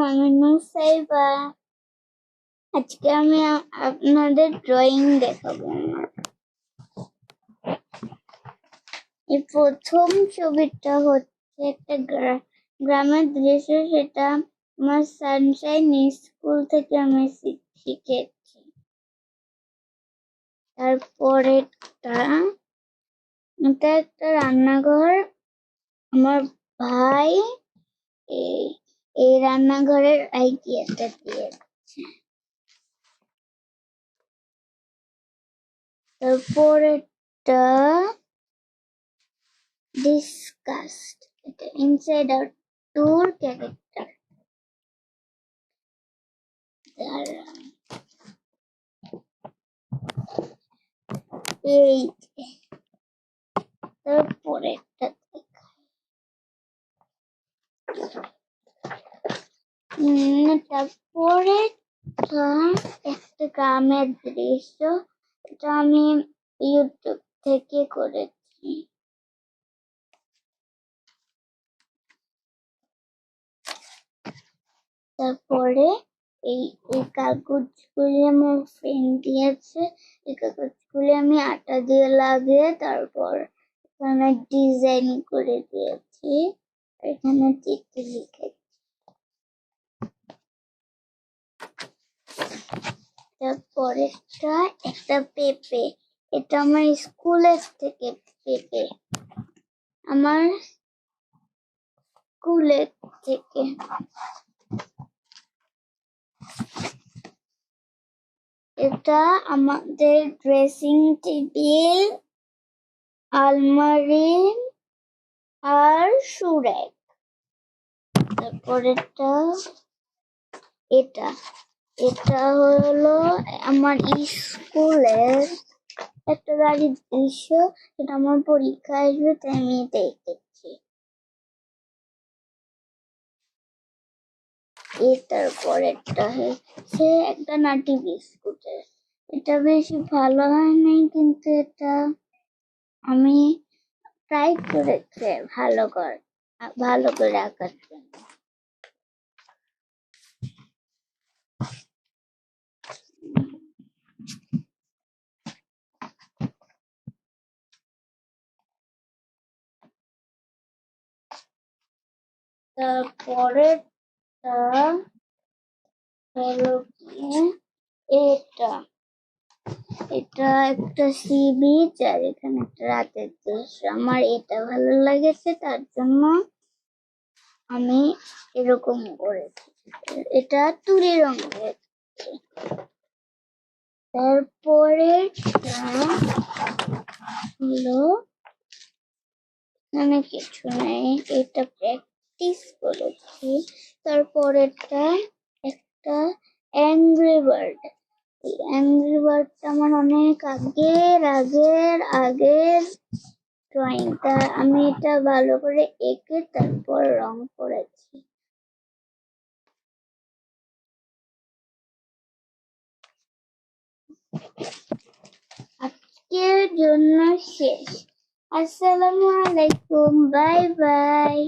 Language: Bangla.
আমি নুসাইবা। আজকে আমি আপনাদের ড্রয়িং দেখাবো। এই প্রথম ছবিটা হচ্ছে একটা গ্রামের দৃশ্য, সেটা আমার সানশাইন স্কুল থেকে আমি শিখেছি। তারপরে এটা একটা রান্নাঘর। আমার ভাই এই রান্নাঘরের আইডিয়াটা দিয়েছে। তারপরেটা ডিসকাস্ট, এটা ইনসাইড আউট ট্যুর ক্যারেক্টার। এই তারপরেটা তারপরে একটা গ্রামের দৃশ্য, এটা আমি ইউটিউব থেকে করেছি। তারপরে এই কাগজগুলি আমার ফ্রেন্ড দিয়েছে। এই কাগজগুলি আমি আটা দিয়ে লাগিয়ে তারপর এখানে ডিজাইন করে দিয়েছি, এখানে চিত্র লিখেছি। তারপরেটা একটা পেঁপে, এটা আমার স্কুলের থেকে পেঁপে, আমার স্কুলের থেকে। এটা আমাদের ড্রেসিং টেবিল, আলমারি আর সুরেক। তারপরেটা এটা এটা হলো আমার স্কুলের একটা গাড়ির দৃশ্য, এটা আমার পরীক্ষা আসবে তাই আমি এটা এঁকেছি। এটার পরেরটা হচ্ছে একটা নাটি বিস্কুটের, এটা বেশি ভালো হয় নাই, কিন্তু এটা আমি ট্রাই করেছি ভালো করে আঁকার জন্য। তারপরেরটা হলো কি, এটা একটা সি বিচ আর এখানে একটা রাতের দৃশ্য। আমার এটা ভালো লেগেছে, তার জন্য আমি এরকম করেছি। এটা তুলি রঙের। তারপরে হলো এখানে কিছু নেই, এটা প্র্যাকটিস করেছি। তারপরেটা একটা অ্যাংরি বার্ড। এই অ্যাংরি বার্ডটা আমার অনেক আগের ড্রয়িং, তা আমি এটা ভালো করে এঁকে তারপর রং করেছি। আজকের জন্য শেষ। আসসালামু আলাইকুম, বাই বাই।